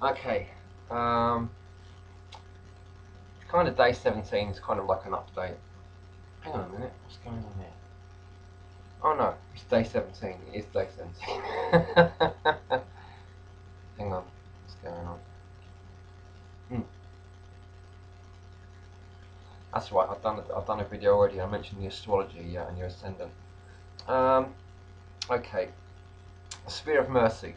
Okay. Um, kind of day 17 is kind of like an update. Hang on a minute. What's going on here? Oh no, it's day 17. It is day 17. Hang on. What's going on? Hmm. That's right. I've done a video already. I mentioned the astrology, and your ascendant. Um, okay. Sphere of mercy.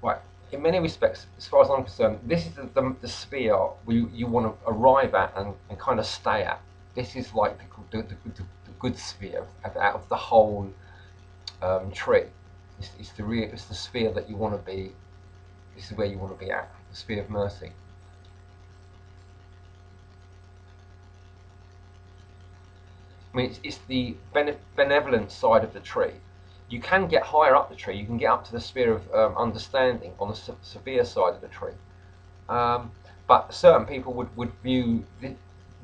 Right. In many respects, as far as I'm concerned, this is the sphere you want to arrive at and kind of stay at. This is like the good sphere out of the whole tree. It's the sphere that you want to be. This is where you want to be at. The sphere of mercy. I mean, it's the benevolent side of the tree. You can get higher up the tree. You can get up to the sphere of understanding on the severe side of the tree. Um, but certain people would view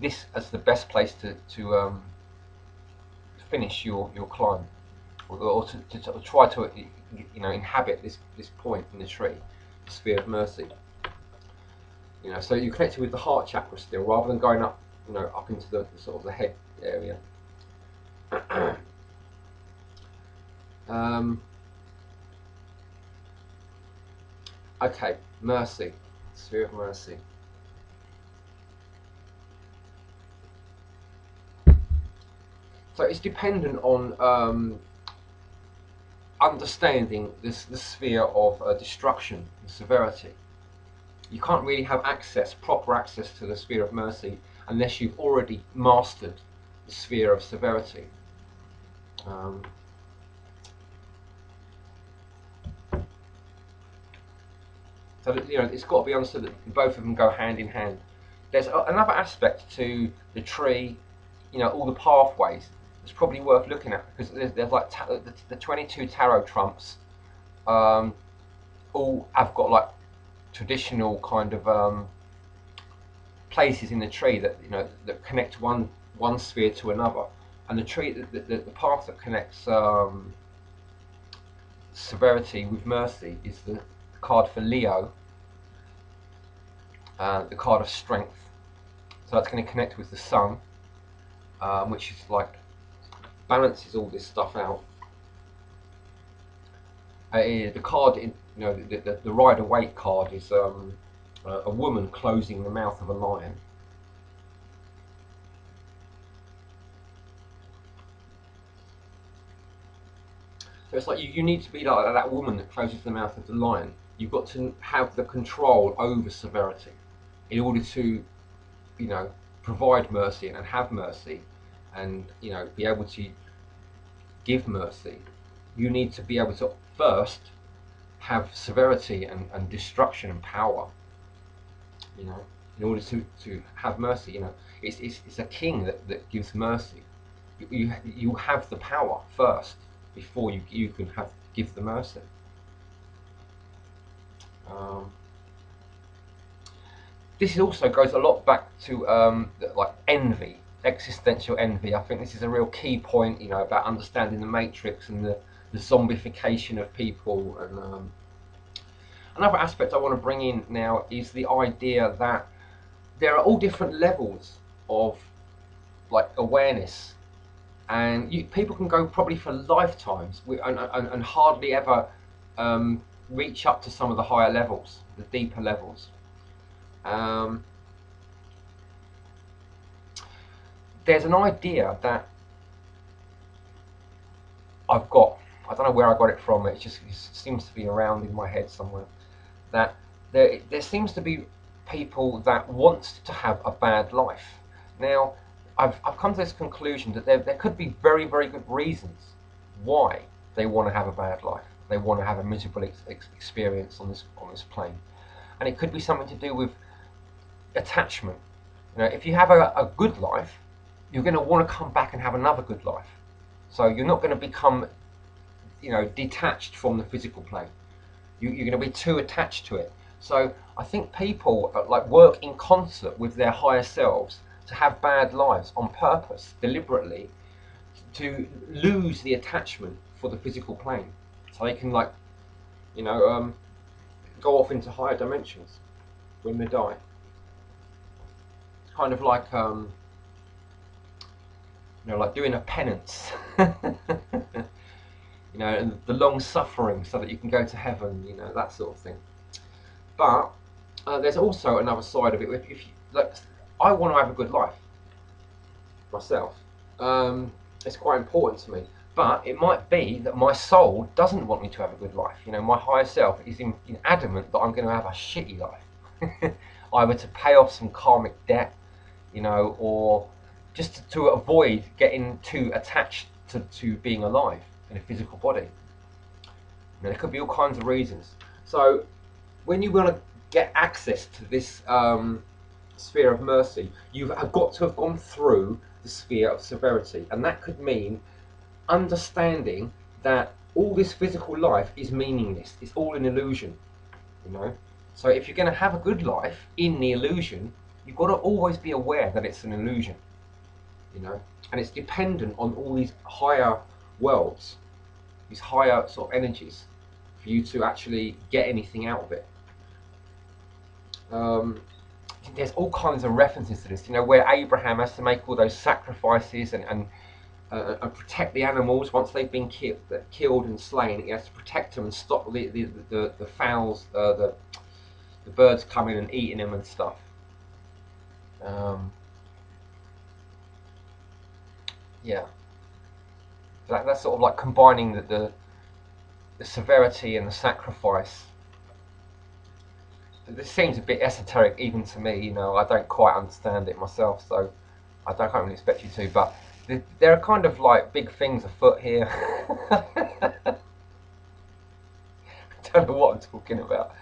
this as the best place to finish your climb, or to try to inhabit this point in the tree, the sphere of mercy. So you're connected with the heart chakra still, rather than going up up into the sort of the head area. um, okay, mercy, sphere of mercy. So it's dependent on understanding the sphere of destruction and severity. You can't really have proper access to the sphere of mercy, unless you've already mastered the sphere of severity. Um, so that, it's got to be understood that both of them go hand in hand. There's another aspect to the tree, all the pathways. It's probably worth looking at, because there's like the 22 tarot trumps. All have got like traditional kind of places in the tree that that connect one sphere to another, and the path that connects severity with mercy is the card for Leo, the card of strength. So that's going to connect with the sun, which is like balances all this stuff out. The card in the Rider Waite card is a woman closing the mouth of a lion. So it's like you need to be like that woman that closes the mouth of the lion. You've got to have the control over severity in order to, provide mercy and have mercy, and be able to give mercy. You need to be able to first have severity and destruction and power. In order to have mercy, it's a king that gives mercy. You have the power first before you can give the mercy. Um, this also goes a lot back to like envy, existential envy. I think this is a real key point, about understanding the matrix and the zombification of people. And another aspect I want to bring in now is the idea that there are all different levels of like awareness, and people can go probably for lifetimes and hardly ever reach up to some of the higher levels, the deeper levels. There's an idea that I've got. I don't know where I got it from. It seems to be around in my head somewhere. That there seems to be people that want to have a bad life. Now, I've come to this conclusion that there could be very, very good reasons why they want to have a bad life. They want to have a miserable experience on this plane, and it could be something to do with attachment. If you have a good life, you're going to want to come back and have another good life. So you're not going to become, detached from the physical plane. You're going to be too attached to it. So I think people like work in concert with their higher selves to have bad lives on purpose, deliberately, to lose the attachment for the physical plane. so they can, like, you know, go off into higher dimensions when they die. It's kind of like, you know, like doing a penance. You know, and the long suffering so that you can go to heaven, you know, that sort of thing. But there's also another side of it. If you, like, I want to have a good life myself. It's quite important to me. But it might be that my soul doesn't want me to have a good life. You know, my higher self is adamant that I'm going to have a shitty life, either to pay off some karmic debt, you know, or just to avoid getting too attached to being alive in a physical body. You know, there could be all kinds of reasons. So when you want to get access to this sphere of mercy, you've got to have gone through the sphere of severity, and that could mean understanding that all this physical life is meaningless. It's all an illusion, you know. So if you're going to have a good life in the illusion, you've got to always be aware that it's an illusion, you know, and it's dependent on all these higher worlds, these higher sort of energies, for you to actually get anything out of it. There's all kinds of references to this, you know, where Abraham has to make all those sacrifices and protect the animals once they've been killed and slain. He has to protect them and stop the fowls, the birds coming and eating them and stuff. Yeah, that's sort of like combining the severity and the sacrifice. This seems a bit esoteric even to me, you know. I don't quite understand it myself, so I can't really expect you to, but there are kind of like big things afoot here. I don't know what I'm talking about.